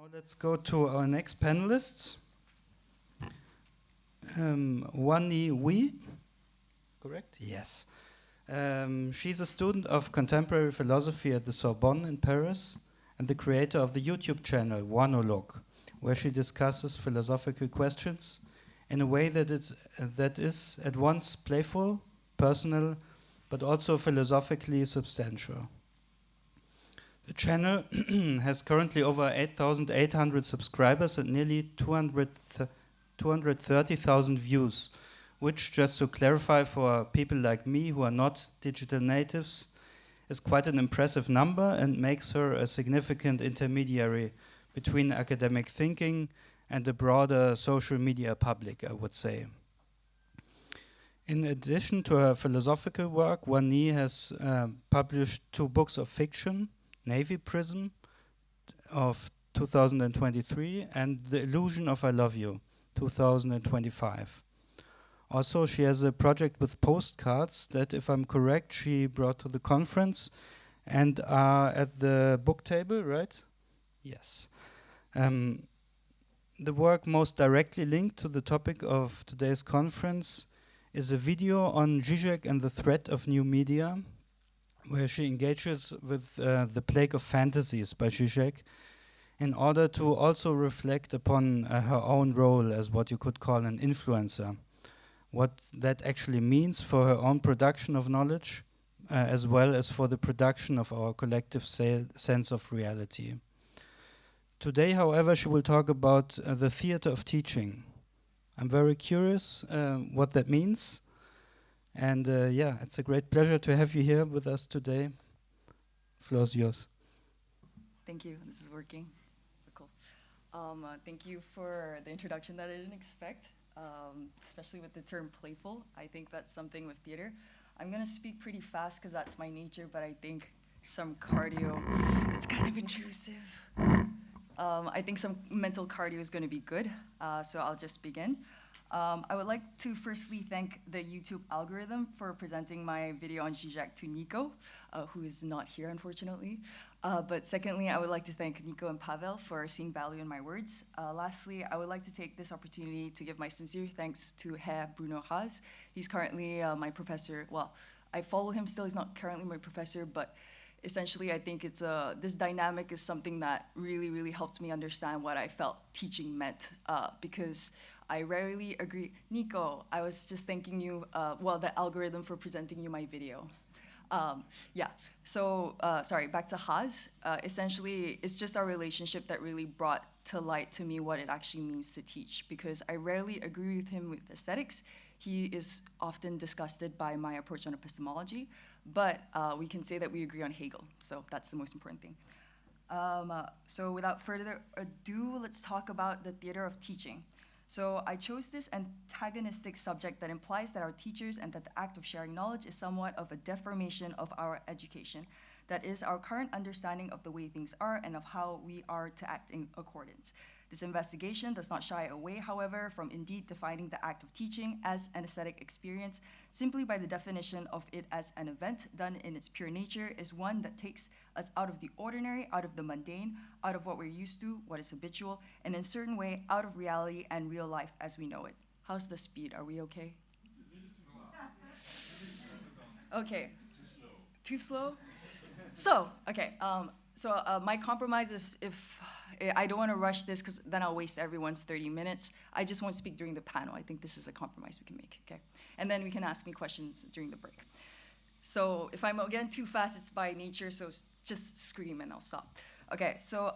Now let's go to our next panelists. Wooi, correct? Yes. She's a student of contemporary philosophy at the Sorbonne in Paris and the creator of the YouTube channel Woanologue, where she discusses philosophical questions in a way that is at once playful, personal, but also philosophically substantial. The channel has currently over 8,800 subscribers and nearly 230,000 views, which, just to clarify for people like me who are not digital natives, is quite an impressive number and makes her a significant intermediary between academic thinking and the broader social media public, I would say. In addition to her philosophical work, Wooi has published 2 books of fiction, Navy Prism of 2023 and The Illusion of I Love You, 2025. Also, she has a project with postcards that, if I'm correct, she brought to the conference and are at the book table, right? Yes. The work most directly linked to the topic of today's conference is a video on Žižek and the threat of new media, where she engages with The Plague of Fantasies by Žižek in order to also reflect upon her own role as what you could call an influencer, what that actually means for her own production of knowledge, as well as for the production of our collective sense of reality. Today, however, she will talk about the theater of teaching. I'm very curious what that means. And yeah, it's a great pleasure to have you here with us today. Floor is yours. Thank you. This is working. Cool. Thank you for the introduction that I didn't expect, especially with the term playful. I think that's something with theater. I'm going to speak pretty fast because that's my nature, but I think some cardio, it's kind of intrusive. I think some mental cardio is going to be good, so I'll just begin. I would like to firstly thank the YouTube algorithm for presenting my video on Žižek to Nico, who is not here, unfortunately. But secondly, I would like to thank Nico and Pavel for seeing value in my words. Lastly, I would like to take this opportunity to give my sincere thanks to Herr Bruno Haas. He's currently my professor. Well, I follow him still. He's not currently my professor, but essentially, I think it's this dynamic is something that really, really helped me understand what I felt teaching meant, because I rarely agree. Nico, I was just thanking you, the algorithm for presenting you my video. Yeah, so, sorry, back to Haas. Essentially, it's just our relationship that really brought to light to me what it actually means to teach, because I rarely agree with him with aesthetics. He is often disgusted by my approach on epistemology, but we can say that we agree on Hegel, so that's the most important thing. So without further ado, let's talk about the theater of teaching. So I chose this antagonistic subject that implies that our teachers and that the act of sharing knowledge is somewhat of a deformation of our education. That is our current understanding of the way things are and of how we are to act in accordance. This investigation does not shy away, however, from indeed defining the act of teaching as an aesthetic experience simply by the definition of it as an event done in its pure nature is one that takes us out of the ordinary, out of the mundane, out of what we're used to, what is habitual, and in a certain way out of reality and real life as we know it. How's the speed? Are we okay? Okay. Too slow? So, okay. My compromise is if I don't want to rush this because then I'll waste everyone's 30 minutes. I just won't speak during the panel. I think this is a compromise we can make, okay? And then we can ask me questions during the break. So if I'm again too fast, it's by nature, so just scream and I'll stop. Okay, so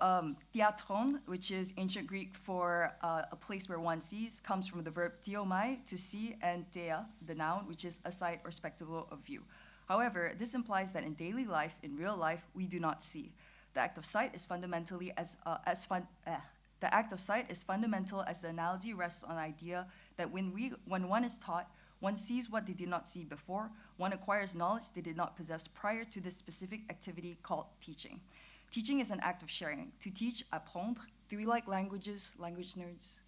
theatron, which is ancient Greek for a place where one sees, comes from the verb theomai, to see, and thea, the noun, which is a sight or spectacle of view. However, this implies that in daily life, in real life, we do not see. The act of sight is fundamental as the analogy rests on the idea that when one is taught, one sees what they did not see before, one acquires knowledge they did not possess prior to this specific activity called teaching. Teaching is an act of sharing. To teach, apprendre. Do we like languages, language nerds?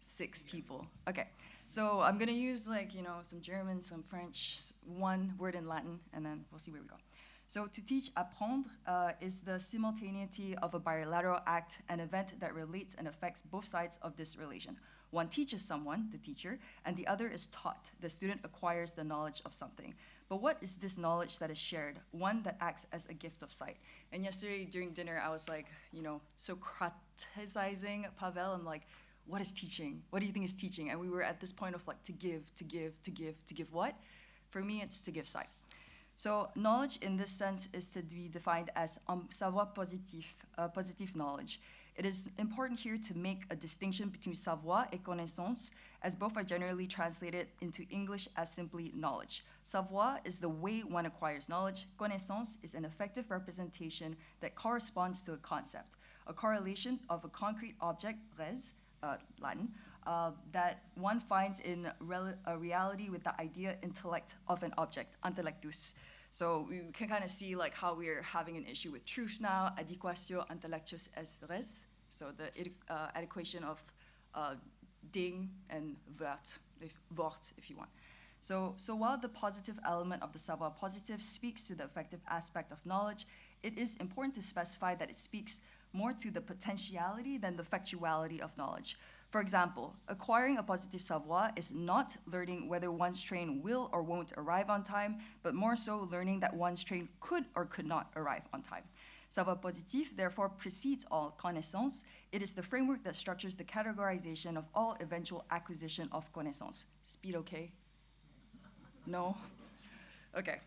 6 people. Okay. So I'm gonna use some German, some French, one word in Latin, and then we'll see where we go. So to teach, apprendre is the simultaneity of a bilateral act, an event that relates and affects both sides of this relation. One teaches someone, the teacher, and the other is taught. The student acquires the knowledge of something. But what is this knowledge that is shared? One that acts as a gift of sight. And yesterday during dinner, I was like, Socraticizing Pavel. I'm like, what is teaching? What do you think is teaching? And we were at this point of like, to give what? For me, it's to give sight. So knowledge in this sense is to be defined as savoir positif, positive knowledge. It is important here to make a distinction between savoir et connaissance, as both are generally translated into English as simply knowledge. Savoir is the way one acquires knowledge. Connaissance is an effective representation that corresponds to a concept, a correlation of a concrete object, res, Latin, that one finds in a reality with the idea intellect of an object, intellectus. So we can kind of see like how we're having an issue with truth now, adequatio intellectus est res, so the adequation of ding and wort, if you want. So while the positive element of the savoir positive speaks to the effective aspect of knowledge, it is important to specify that it speaks more to the potentiality than the factuality of knowledge. For example, acquiring a positive savoir is not learning whether one's train will or won't arrive on time, but more so learning that one's train could or could not arrive on time. Savoir positif therefore precedes all connaissance. It is the framework that structures the categorization of all eventual acquisition of connaissance. Speed okay? No? Okay.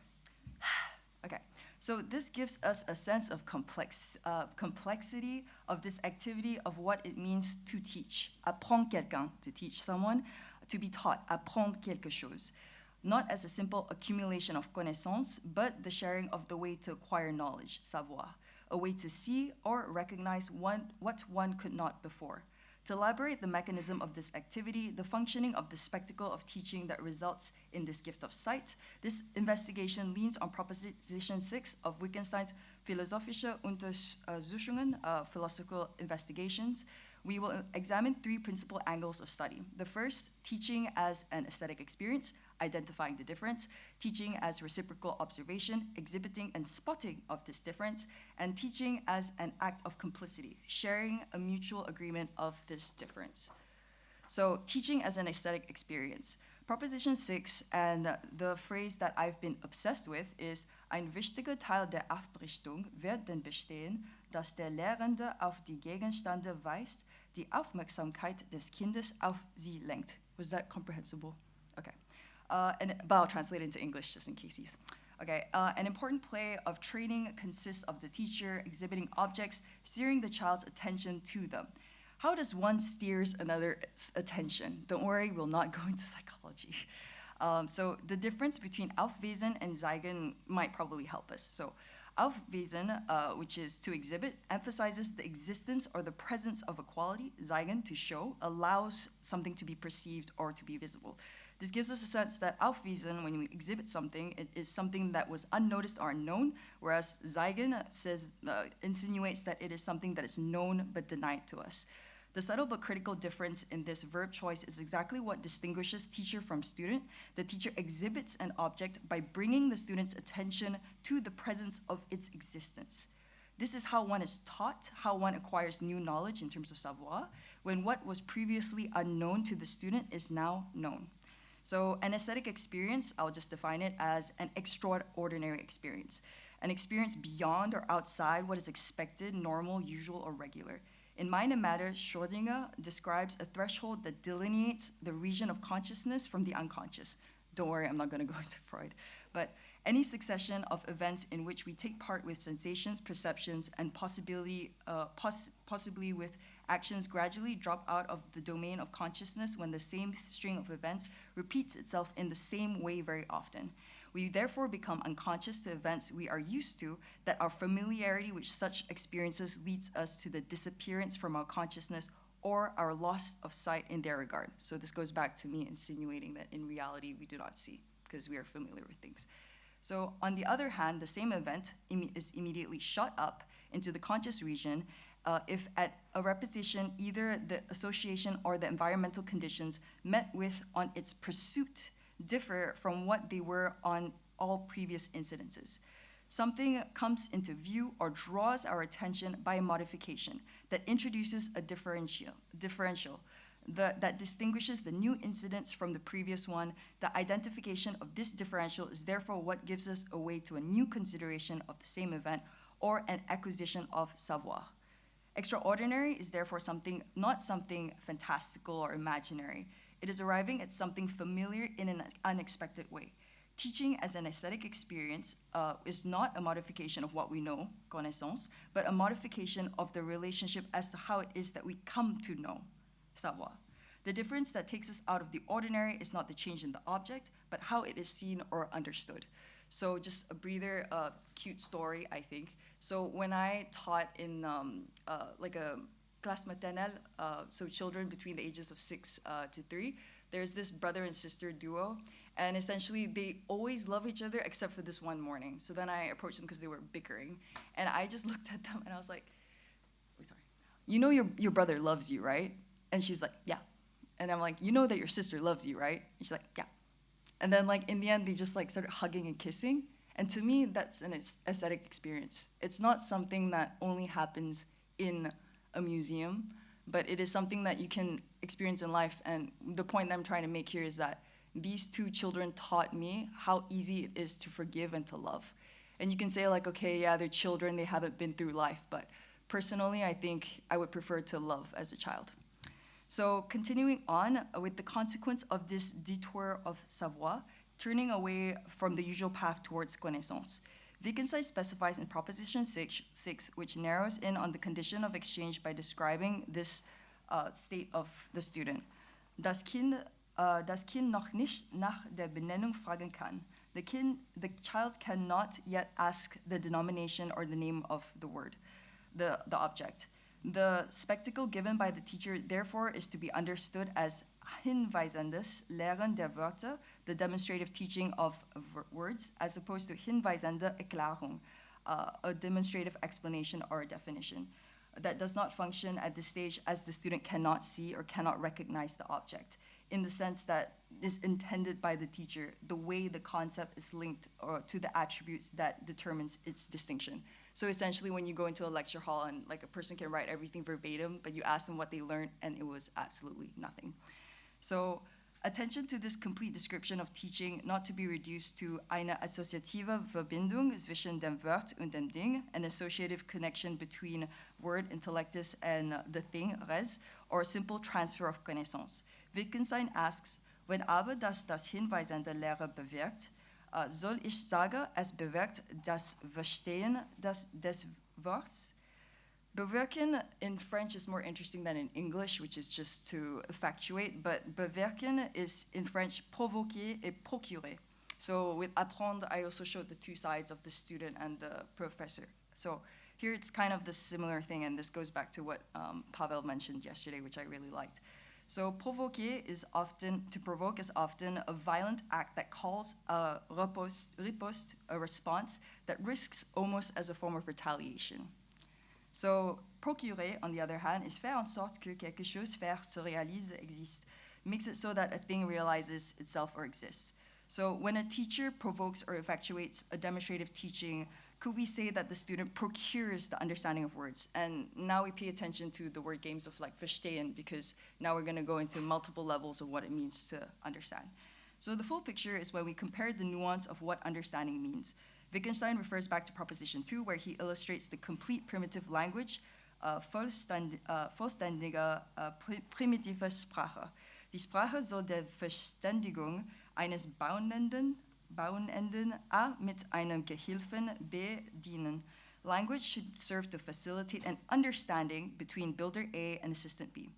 Okay. So this gives us a sense of complexity of this activity of what it means to teach. Apprendre quelqu'un, to teach someone, to be taught, apprendre quelque chose. Not as a simple accumulation of connaissances, but the sharing of the way to acquire knowledge, savoir, a way to see or recognize what one could not before. To elaborate the mechanism of this activity, the functioning of the spectacle of teaching that results in this gift of sight, this investigation leans on Proposition 6 of Wittgenstein's Philosophische Untersuchungen, philosophical investigations. We will examine three principal angles of study. The first, teaching as an aesthetic experience, identifying the difference, teaching as reciprocal observation, exhibiting and spotting of this difference, and teaching as an act of complicity, sharing a mutual agreement of this difference. So teaching as an aesthetic experience. Proposition 6, and the phrase that I've been obsessed with is, ein wichtiger Teil der Aufrichtung wird denn bestehen, dass der Lehrende auf die Gegenstände weist, die Aufmerksamkeit des Kindes auf sie lenkt. Was that comprehensible? Okay. But I'll translate it into English just in case he's. Okay, an important play of training consists of the teacher exhibiting objects, steering the child's attention to them. How does one steers another's attention? Don't worry, we'll not go into psychology. So the difference between Aufweisen and Zeigen might probably help us. So Aufweisen, which is to exhibit, emphasizes the existence or the presence of a quality. Zeigen, to show, allows something to be perceived or to be visible. This gives us a sense that Aufweisen, when we exhibit something, it is something that was unnoticed or unknown, whereas Zeigen insinuates that it is something that is known but denied to us. The subtle but critical difference in this verb choice is exactly what distinguishes teacher from student. The teacher exhibits an object by bringing the student's attention to the presence of its existence. This is how one is taught, how one acquires new knowledge in terms of savoir, when what was previously unknown to the student is now known. So an aesthetic experience, I'll just define it as an extraordinary experience, an experience beyond or outside what is expected, normal, usual, or regular. In Mind and Matter, Schrödinger describes a threshold that delineates the region of consciousness from the unconscious. Don't worry, I'm not going to go into Freud. But any succession of events in which we take part with sensations, perceptions, and possibly with actions gradually drop out of the domain of consciousness when the same string of events repeats itself in the same way very often. We therefore become unconscious to events we are used to, that our familiarity with such experiences leads us to the disappearance from our consciousness or our loss of sight in their regard. So this goes back to me insinuating that in reality we do not see because we are familiar with things. So on the other hand, the same event is immediately shut up into the conscious region if at a repetition either the association or the environmental conditions met with on its pursuit differ from what they were on all previous incidences. Something comes into view or draws our attention by a modification that introduces a differential that distinguishes the new incidents from the previous one. The identification of this differential is therefore what gives us a way to a new consideration of the same event or an acquisition of savoir. Extraordinary is therefore not something fantastical or imaginary. It is arriving at something familiar in an unexpected way. Teaching as an aesthetic experience is not a modification of what we know, connaissance, but a modification of the relationship as to how it is that we come to know, savoir. The difference that takes us out of the ordinary is not the change in the object, but how it is seen or understood. So just a breather, cute story, I think. So when I taught in like a classe maternelle, so children between the ages of 6 to 3, there's this brother and sister duo, and essentially they always love each other except for this one morning. So then I approached them because they were bickering, and I just looked at them and I was like, wait, sorry. You know your brother loves you, right? And she's like, yeah. And I'm like, you know that your sister loves you, right? And she's like, yeah. And then like in the end, they just like started hugging and kissing. And to me, that's an aesthetic experience. It's not something that only happens in a museum, but it is something that you can experience in life. And the point that I'm trying to make here is that these two children taught me how easy it is to forgive and to love. And you can say like, okay, yeah, they're children, they haven't been through life. But personally, I think I would prefer to love as a child. So continuing on with the consequence of this detour of savoir, turning away from the usual path towards connaissance. Wittgenstein specifies in Proposition 6, which narrows in on the condition of exchange by describing this state of the student. Das Kind noch nicht nach der Benennung fragen kann. The child cannot yet ask the denomination or the name of the word, the object. The spectacle given by the teacher, therefore, is to be understood as hinweisendes Lehren der Wörter, the demonstrative teaching of words, as opposed to hinweisende Erklärung, a demonstrative explanation or a definition that does not function at this stage as the student cannot see or cannot recognize the object, in the sense that is intended by the teacher, the way the concept is linked to the attributes that determines its distinction. So essentially, when you go into a lecture hall and like a person can write everything verbatim, but you ask them what they learned and it was absolutely nothing. So attention to this complete description of teaching, not to be reduced to eine assoziative Verbindung zwischen dem Wort und dem Ding, an associative connection between word, intellectus, and the thing, res, or a simple transfer of connaissance. Wittgenstein asks, wenn aber das hinweisende Lehre bewirkt, soll ich sagen, es bewirkt das Verstehen des Worts? Bewirken in French is more interesting than in English, which is just to effectuate, but bewirken is in French provoquer et procurer. So with apprendre, I also showed the two sides of the student and the professor. So here it's kind of the similar thing, and this goes back to what Pavel mentioned yesterday, which I really liked. So provoquer is often, to provoke is often a violent act that calls a riposte, a response that risks almost as a form of retaliation. So procurer, on the other hand, is faire en sorte que quelque chose faire se réalise, existe, makes it so that a thing realizes itself or exists. So when a teacher provokes or effectuates a demonstrative teaching, could we say that the student procures the understanding of words? And now we pay attention to the word games of like verstehen, because now we're going to go into multiple levels of what it means to understand. So the full picture is when we compare the nuance of what understanding means. Wittgenstein refers back to Proposition 2, where he illustrates the complete primitive language, vollständige primitive Sprache. Die Sprache soll der Verständigung eines Bauenden A mit einem Gehilfen B dienen. Language should serve to facilitate an understanding between builder A and assistant B.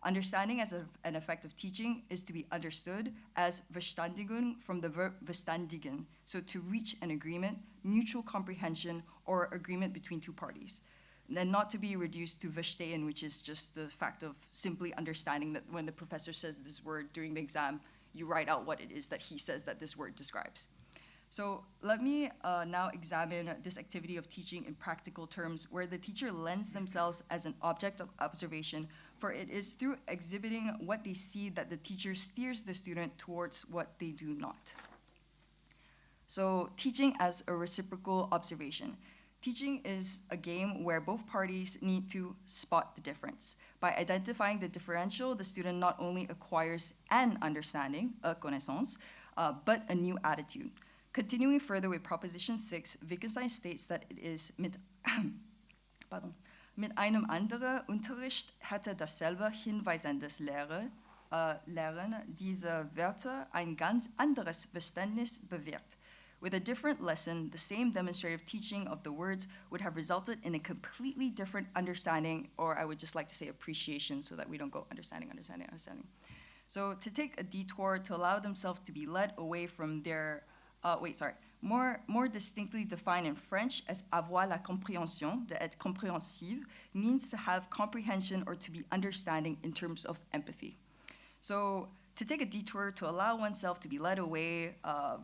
Understanding as an effect of teaching is to be understood as Verständigung from the verb verständigen, so to reach an agreement, mutual comprehension, or agreement between two parties. And then not to be reduced to verstehen, which is just the fact of simply understanding that when the professor says this word during the exam, you write out what it is that he says that this word describes. So let me now examine this activity of teaching in practical terms, where the teacher lends themselves as an object of observation, for it is through exhibiting what they see that the teacher steers the student towards what they do not. So teaching as a reciprocal observation. Teaching is a game where both parties need to spot the difference. By identifying the differential, the student not only acquires an understanding, a connaissance, but a new attitude. Continuing further with Proposition 6, Wittgenstein states that it is mit einem anderen Unterricht hätte dasselbe hinweisendes Lernen diese Wörter ein ganz anderes Verständnis bewirkt. With a different lesson, the same demonstrative teaching of the words would have resulted in a completely different understanding, or I would just like to say appreciation, so that we don't go understanding. So to take a detour to allow themselves to be led away from their, more distinctly defined in French as avoir la compréhension, d'être compréhensive, means to have comprehension or to be understanding in terms of empathy. So to take a detour to allow oneself to be led away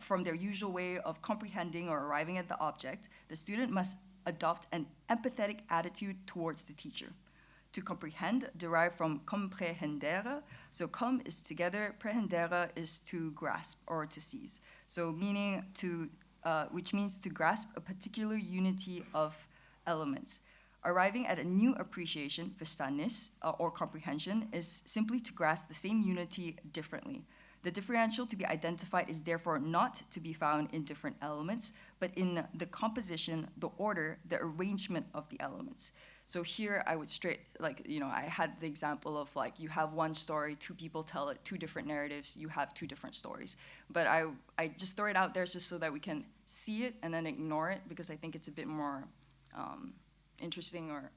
from their usual way of comprehending or arriving at the object, the student must adopt an empathetic attitude towards the teacher. To comprehend, derived from comprehendere, so com is together, prehendere is to grasp or to seize. So meaning to, which means to grasp a particular unity of elements. Arriving at a new appreciation, verständnis, or comprehension, is simply to grasp the same unity differently. The differential to be identified is therefore not to be found in different elements, but in the composition, the order, the arrangement of the elements. So here I would I had the example of like, you have one story, two people tell it, two different narratives, you have two different stories. But I just throw it out there just so that we can see it and then ignore it, because I think it's a bit more interesting or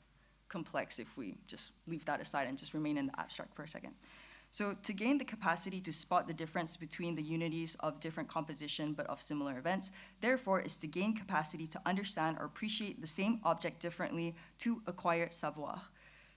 complex if we just leave that aside and just remain in the abstract for a second. So to gain the capacity to spot the difference between the unities of different composition but of similar events, therefore, is to gain capacity to understand or appreciate the same object differently, to acquire savoir.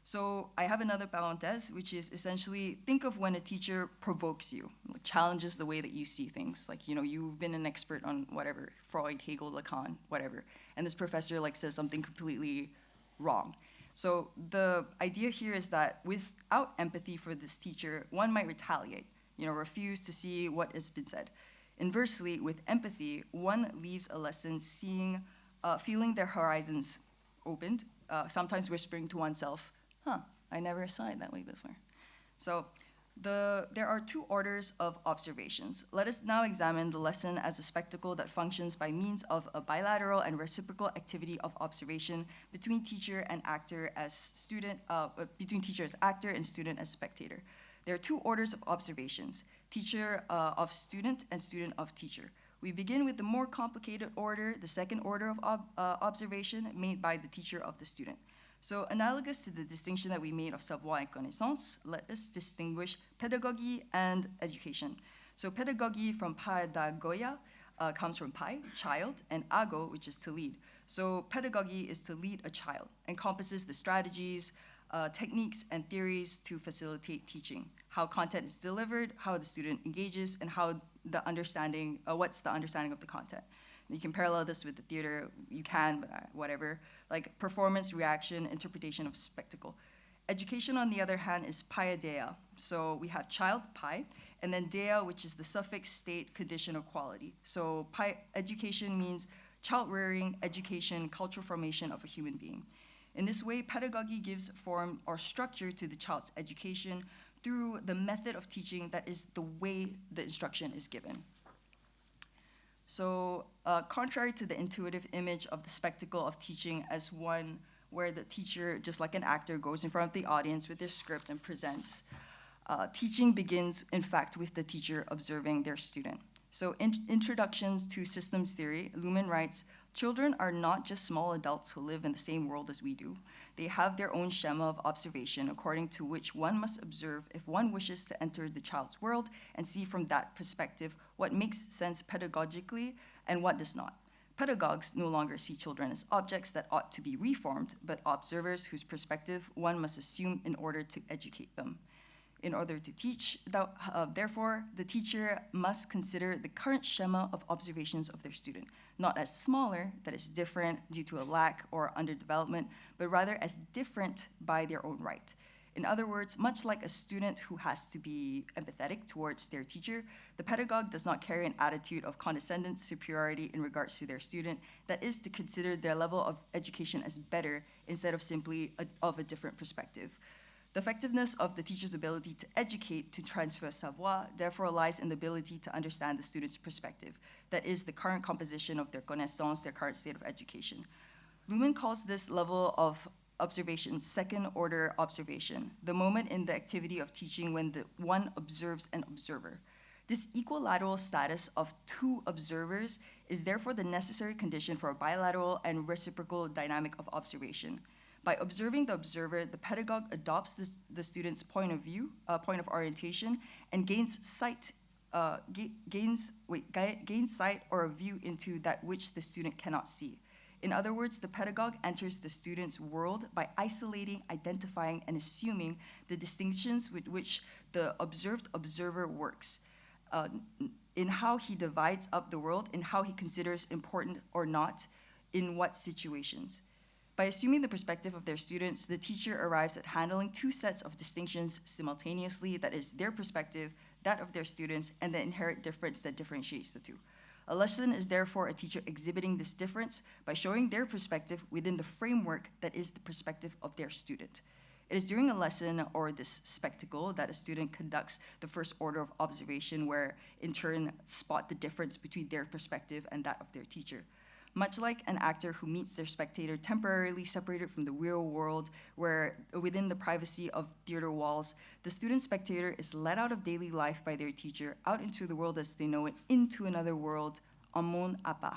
So I have another parenthèse, which is essentially, think of when a teacher provokes you, challenges the way that you see things. Like, you've been an expert on whatever, Freud, Hegel, Lacan, whatever, and this professor says something completely wrong. So the idea here is that without empathy for this teacher, one might retaliate, refuse to see what has been said. Inversely, with empathy, one leaves a lesson feeling their horizons opened, sometimes whispering to oneself, I never saw it that way before. So there are two orders of observations. Let us now examine the lesson as a spectacle that functions by means of a bilateral and reciprocal activity of observation between teacher and actor as student, between teacher as actor and student as spectator. There are two orders of observations, teacher of student and student of teacher. We begin with the more complicated order, the second order of observation made by the teacher of the student. So analogous to the distinction that we made of savoir and connaissance, let us distinguish pedagogy and education. So pedagogy from paidagogia comes from pai, child, and ago, which is to lead. So pedagogy is to lead a child, encompasses the strategies, techniques, and theories to facilitate teaching, how content is delivered, how the student engages, and how the understanding, what's the understanding of the content. You can parallel this with the theater, you can, but whatever, like performance, reaction, interpretation of spectacle. Education, on the other hand, is paideia. So we have child, pai, and then dea, which is the suffix, state, condition, or quality. So education means child rearing, education, cultural formation of a human being. In this way, pedagogy gives form or structure to the child's education through the method of teaching, that is the way the instruction is given. So contrary to the intuitive image of the spectacle of teaching as one where the teacher, just like an actor, goes in front of the audience with their script and presents, teaching begins, in fact, with the teacher observing their student. So introductions to systems theory, Luhmann writes, children are not just small adults who live in the same world as we do. They have their own schema of observation, according to which one must observe if one wishes to enter the child's world and see from that perspective what makes sense pedagogically and what does not. Pedagogues no longer see children as objects that ought to be reformed, but observers whose perspective one must assume in order to educate them. In order to teach, therefore, the teacher must consider the current schema of observations of their student, not as smaller, that is different due to a lack or underdevelopment, but rather as different by their own right. In other words, much like a student who has to be empathetic towards their teacher, the pedagogue does not carry an attitude of condescendent superiority in regards to their student, that is, to consider their level of education as better instead of simply of a different perspective. The effectiveness of the teacher's ability to educate, to transfer savoir, therefore lies in the ability to understand the student's perspective, that is, the current composition of their connaissance, their current state of education. Luhmann calls this level of observation second-order observation, the moment in the activity of teaching when the one observes an observer. This equilateral status of two observers is therefore the necessary condition for a bilateral and reciprocal dynamic of observation. By observing the observer, the pedagogue adopts the student's point of view, point of orientation, and gains sight or a view into that which the student cannot see. In other words, the pedagogue enters the student's world by isolating, identifying, and assuming the distinctions with which the observed observer works, in how he divides up the world, in how he considers important or not, in what situations. By assuming the perspective of their students, the teacher arrives at handling two sets of distinctions simultaneously, that is, their perspective, that of their students, and the inherent difference that differentiates the two. A lesson is therefore a teacher exhibiting this difference by showing their perspective within the framework that is the perspective of their student. It is during a lesson or this spectacle that a student conducts the first order of observation, where in turn spot the difference between their perspective and that of their teacher. Much like an actor who meets their spectator temporarily separated from the real world, where within the privacy of theater walls, the student spectator is led out of daily life by their teacher, out into the world as they know it, into another world, un monde à part.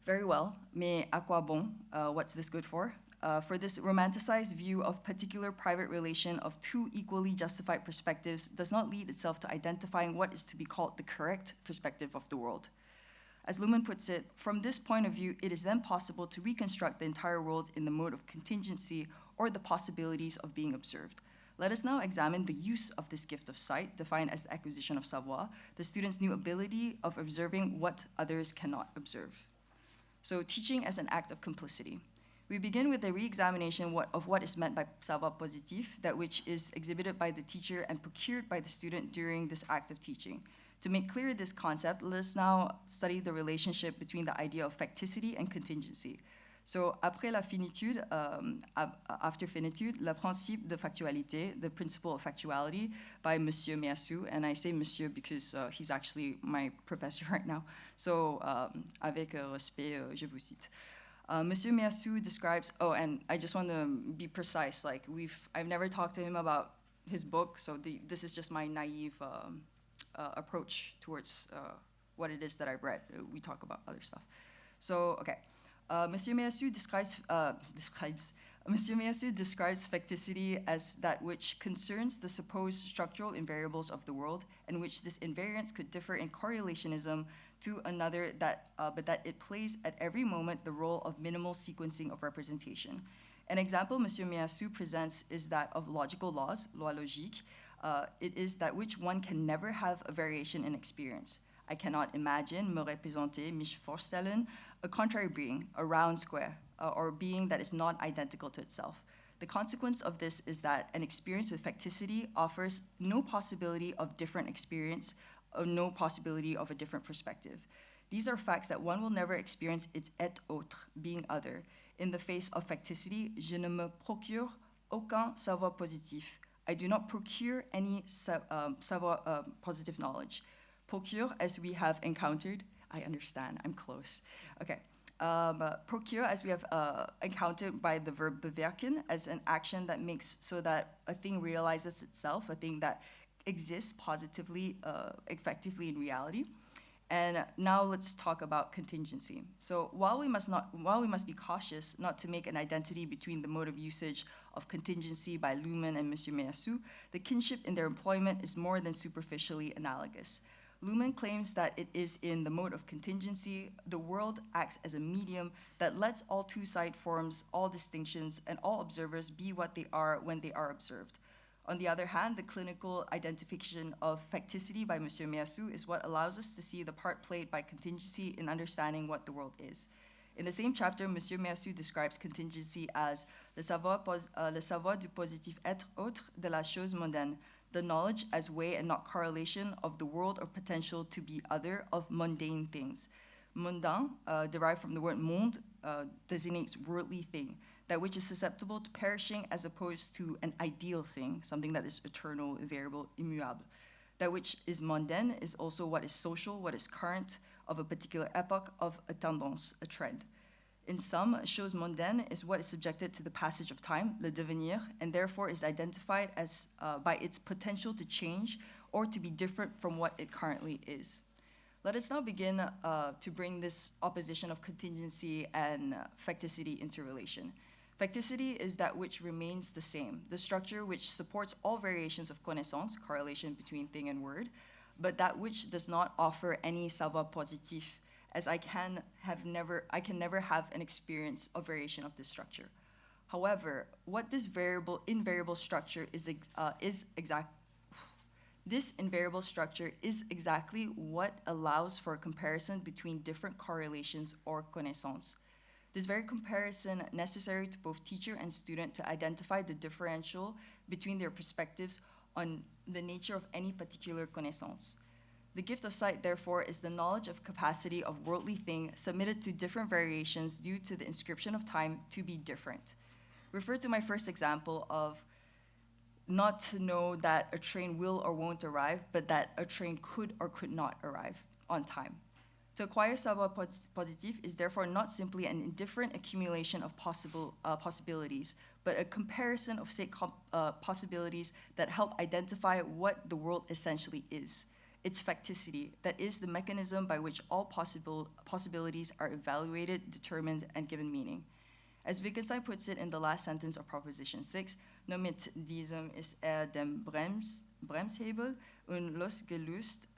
Very well, mais à quoi bon? What's this good for? For this romanticized view of particular private relation of two equally justified perspectives does not lead itself to identifying what is to be called the correct perspective of the world. As Luhmann puts it, from this point of view, it is then possible to reconstruct the entire world in the mode of contingency or the possibilities of being observed. Let us now examine the use of this gift of sight, defined as the acquisition of savoir, the student's new ability of observing what others cannot observe. So, teaching as an act of complicity. We begin with a re-examination of what is meant by savoir positif, that which is exhibited by the teacher and procured by the student during this act of teaching. To make clear this concept, let us now study the relationship between the idea of facticity and contingency. So, après la finitude, after finitude, le principe de factualité, the principle of factuality, by Monsieur Meassou, and I say Monsieur because he's actually my professor right now. So, avec respect, je vous cite. Monsieur Meassou describes, and I just want to be precise, like I've never talked to him about his book, so this is just my naive approach towards what it is that I've read. We talk about other stuff. So, okay. Monsieur Meassou describes facticity as that which concerns the supposed structural invariables of the world, and which this invariance could differ in correlationism to another, but that it plays at every moment the role of minimal sequencing of representation. An example Monsieur Meassou presents is that of logical laws, loi logique. It is that which one can never have a variation in experience. I cannot imagine, me représenter, mich vorstellen, a contrary being, a round square, or a being that is not identical to itself. The consequence of this is that an experience with facticity offers no possibility of different experience, or no possibility of a different perspective. These are facts that one will never experience its être autre, being other. In the face of facticity, je ne me procure aucun savoir positif. I do not procure any savoir positive knowledge. Procure, as we have encountered, I understand, I'm close. Okay. Procure, as we have encountered by the verb bewerken, as an action that makes so that a thing realizes itself, a thing that exists positively, effectively in reality. And now let's talk about contingency. So while we must be cautious not to make an identity between the mode of usage of contingency by Luhmann and Monsieur Meassou, the kinship in their employment is more than superficially analogous. Luhmann claims that it is in the mode of contingency, the world acts as a medium that lets all two-side forms, all distinctions, and all observers be what they are when they are observed. On the other hand, the clinical identification of facticity by Monsieur Meassou is what allows us to see the part played by contingency in understanding what the world is. In the same chapter, Monsieur Mercier describes contingency as le savoir du positif être autre de la chose mondaine, the knowledge as way and not correlation of the world or potential to be other of mundane things. Mondain, derived from the word monde, designates worldly thing, that which is susceptible to perishing as opposed to an ideal thing, something that is eternal, variable, immuable. That which is mondaine is also what is social, what is current, of a particular epoch, of a tendance, a trend. In sum, chose mondaine is what is subjected to the passage of time, le devenir, and therefore is identified as by its potential to change or to be different from what it currently is. Let us now begin to bring this opposition of contingency and facticity into relation. Facticity is that which remains the same, the structure which supports all variations of connaissance, correlation between thing and word, but that which does not offer any savoir positif, as I can never have an experience of variation of this structure. However, what this invariable structure is exactly what allows for a comparison between different correlations or connaissances. This very comparison necessary to both teacher and student to identify the differential between their perspectives on the nature of any particular connaissance. The gift of sight, therefore, is the knowledge of capacity of worldly thing submitted to different variations due to the inscription of time to be different. Refer to my first example of not to know that a train will or won't arrive, but that a train could or could not arrive on time. To acquire savoir positif is therefore not simply an indifferent accumulation of possibilities, but a comparison of possibilities that help identify what the world essentially is. Its facticity, that is the mechanism by which all possibilities are evaluated, determined, and given meaning. As Wittgenstein puts it in the last sentence of Proposition 6, nur mit diesem ist dem Bremshebel und losgelöst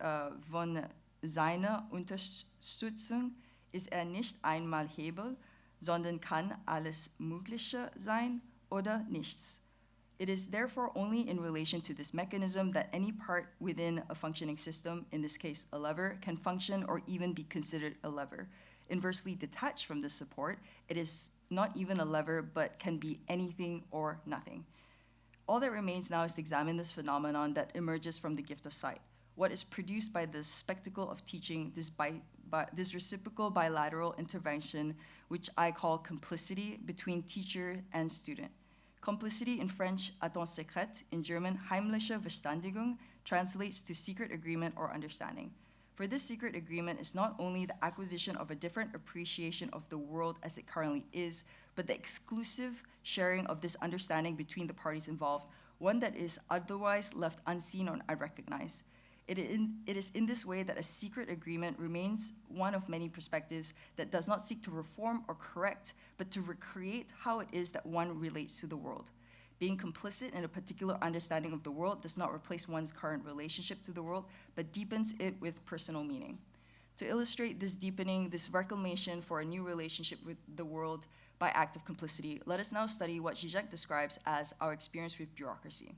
von seiner Unterstützung ist nicht einmal Hebel, sondern kann alles Mögliche sein oder nichts. It is therefore only in relation to this mechanism that any part within a functioning system, in this case a lever, can function or even be considered a lever. Inversely detached from this support, it is not even a lever but can be anything or nothing. All that remains now is to examine this phenomenon that emerges from the gift of sight. What is produced by the spectacle of teaching, this reciprocal bilateral intervention, which I call complicity between teacher and student. Complicity in French, Attente secrète, in German, heimliche Verständigung, translates to secret agreement or understanding. For this secret agreement is not only the acquisition of a different appreciation of the world as it currently is, but the exclusive sharing of this understanding between the parties involved, one that is otherwise left unseen or unrecognized. It is in this way that a secret agreement remains one of many perspectives that does not seek to reform or correct, but to recreate how it is that one relates to the world. Being complicit in a particular understanding of the world does not replace one's current relationship to the world, but deepens it with personal meaning. To illustrate this deepening, this reclamation for a new relationship with the world by act of complicity, let us now study what Žižek describes as our experience with bureaucracy.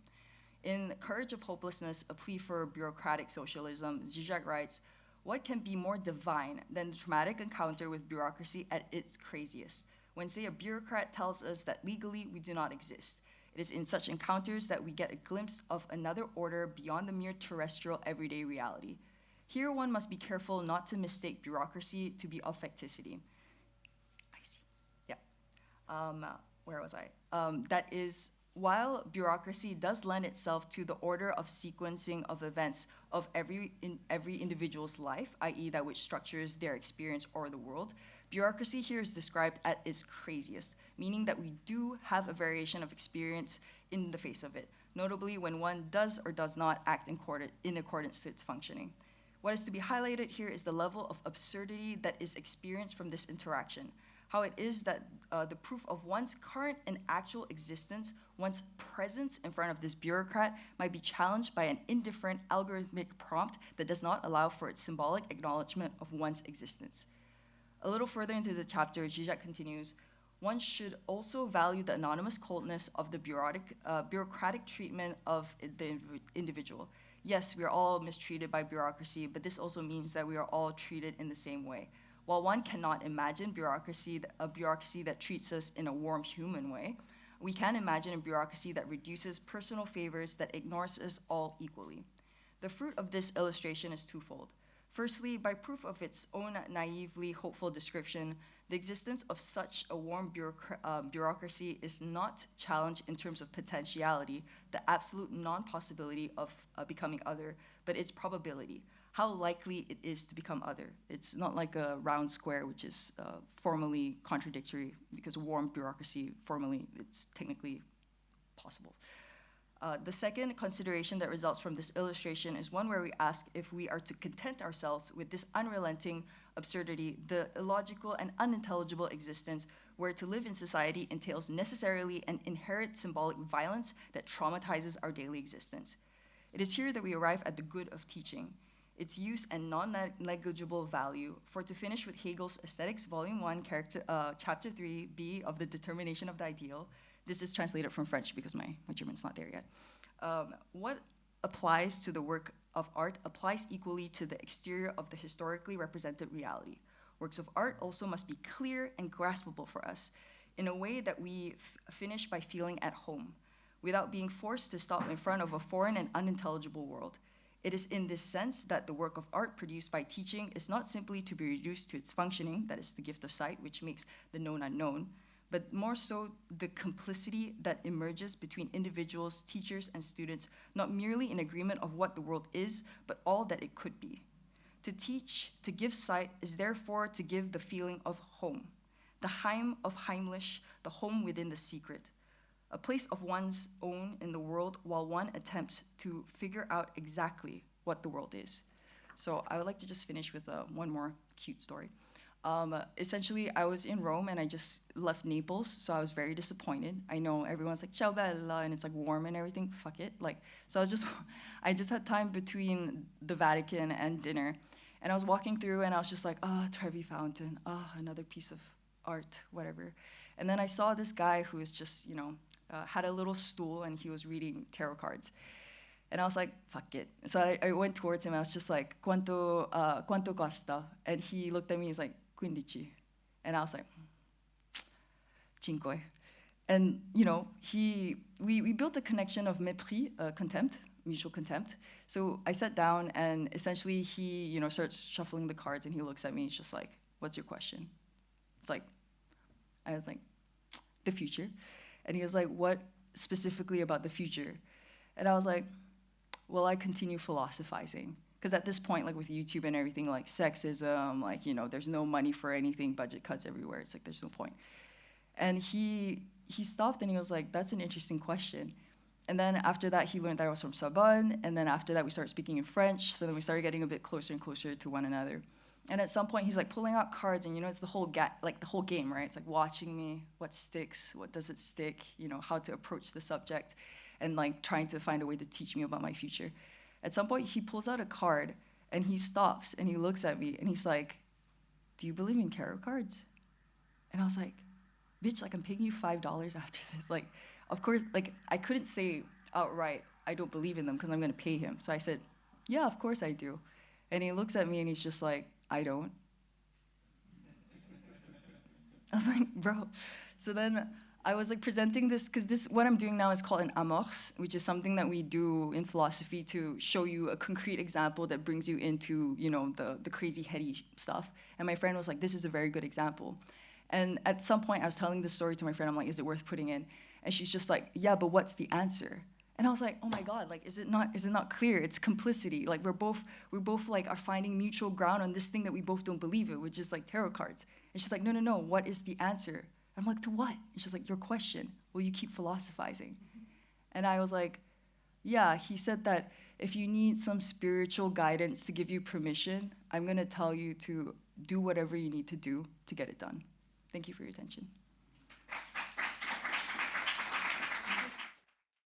In Courage of Hopelessness, a plea for bureaucratic socialism, Žižek writes, "What can be more divine than the traumatic encounter with bureaucracy at its craziest, when, say, a bureaucrat tells us that legally we do not exist? It is in such encounters that we get a glimpse of another order beyond the mere terrestrial everyday reality. Here one must be careful not to mistake bureaucracy to be of facticity." I see, yeah. Where was I? That is, while bureaucracy does lend itself to the order of sequencing of events of every individual's life, i.e. that which structures their experience or the world, bureaucracy here is described at its craziest, meaning that we do have a variation of experience in the face of it, notably when one does or does not act in accordance to its functioning. What is to be highlighted here is the level of absurdity that is experienced from this interaction, how it is that the proof of one's current and actual existence, one's presence in front of this bureaucrat, might be challenged by an indifferent algorithmic prompt that does not allow for its symbolic acknowledgement of one's existence. A little further into the chapter, Žižek continues, "One should also value the anonymous coldness of the bureaucratic treatment of the individual. Yes, we are all mistreated by bureaucracy, but this also means that we are all treated in the same way. While one cannot imagine a bureaucracy that treats us in a warm human way, we can imagine a bureaucracy that reduces personal favors, that ignores us all equally. The fruit of this illustration is twofold. Firstly, by proof of its own naively hopeful description, the existence of such a warm bureaucracy is not challenged in terms of potentiality, the absolute non-possibility of becoming other, but its probability, how likely it is to become other. It's not like a round square, which is formally contradictory, because warm bureaucracy, formally, it's technically possible. The second consideration that results from this illustration is one where we ask if we are to content ourselves with this unrelenting absurdity, the illogical and unintelligible existence where to live in society entails necessarily an inherent symbolic violence that traumatizes our daily existence. It is here that we arrive at the good of teaching, its use and non-negligible value. For to finish with Hegel's Aesthetics, Volume 1, Chapter 3b of the Determination of the Ideal. This is translated from French because my German's not there yet. What applies to the work of art applies equally to the exterior of the historically represented reality. Works of art also must be clear and graspable for us in a way that we finish by feeling at home, without being forced to stop in front of a foreign and unintelligible world. It is in this sense that the work of art produced by teaching is not simply to be reduced to its functioning, that is the gift of sight, which makes the known unknown, but more so the complicity that emerges between individuals, teachers, and students, not merely in agreement of what the world is, but all that it could be. To teach, to give sight, is therefore to give the feeling of home, the Heim of Heimlich, the home within the secret, a place of one's own in the world while one attempts to figure out exactly what the world is. So I would like to just finish with one more cute story. Essentially, I was in Rome and I just left Naples, so I was very disappointed. I know everyone's like, ciao bella, and it's like warm and everything, fuck it. So I just had time between the Vatican and dinner, and I was walking through and I was just like, Trevi Fountain, another piece of art, whatever. And then I saw this guy who was just, had a little stool and he was reading tarot cards. And I was like, fuck it. So I went towards him and I was just like, quanto costa? And he looked at me, he's like, 15. And I was like, cinque. And, we built a connection of mépris, contempt, mutual contempt. So I sat down and essentially he, starts shuffling the cards and he looks at me, he's just like, what's your question? I was like, the future. And he was like, what specifically about the future? And I was like, well, I continue philosophizing. Because at this point, with YouTube and everything, sexism, there's no money for anything, budget cuts everywhere. It's like, there's no point. And he stopped and he was like, that's an interesting question. And then after that, he learned that I was from Sorbonne. And then after that, we started speaking in French. So then we started getting a bit closer and closer to one another. And at some point, he's like pulling out cards, and it's the whole game, right? It's like watching me, what sticks, what doesn't stick, how to approach the subject, and trying to find a way to teach me about my future. At some point, he pulls out a card, and he stops, and he looks at me, and he's like, do you believe in tarot cards? And I was like, bitch, I'm paying you $5 after this. Of course, I couldn't say outright, I don't believe in them because I'm going to pay him. So I said, yeah, of course I do. And he looks at me, and he's just like, I don't. I was like, bro. So then I was presenting this, because what I'm doing now is called an amorce, which is something that we do in philosophy to show you a concrete example that brings you into, the crazy heady stuff. And my friend was like, this is a very good example. And at some point I was telling this story to my friend, I'm like, is it worth putting in? And she's just like, yeah, but what's the answer? And I was like, oh my God, is it not clear? It's complicity. We're both are finding mutual ground on this thing that we both don't believe in, which is tarot cards. And she's like, no, what is the answer? I'm like, to what? And she's like, your question. Will you keep philosophizing? And I was like, yeah, he said that if you need some spiritual guidance to give you permission, I'm gonna tell you to do whatever you need to do to get it done. Thank you for your attention.